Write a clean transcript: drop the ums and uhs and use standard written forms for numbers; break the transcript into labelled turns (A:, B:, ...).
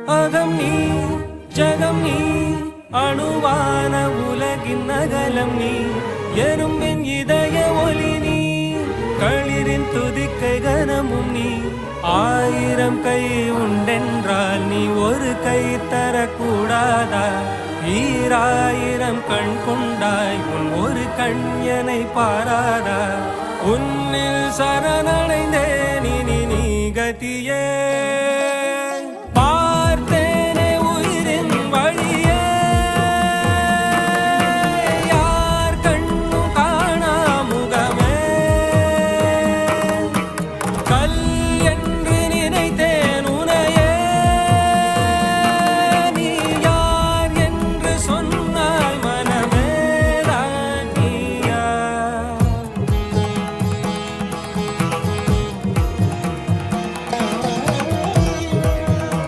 A: அகம் நீ ஜகம் நீ அணுவான உலகின் நகலம் நீ எறும்பின் இதய ஒளி நீ களிரின் துதிக்கை கனமும் நீ ஆயிரம் கை உண்டென்றால் நீ ஒரு கை தரக்கூடாதா ஈராயிரம் கண் கொண்டாய் உன் ஒரு கண் எனை பாராதா உன்னில் சரணடைந்தே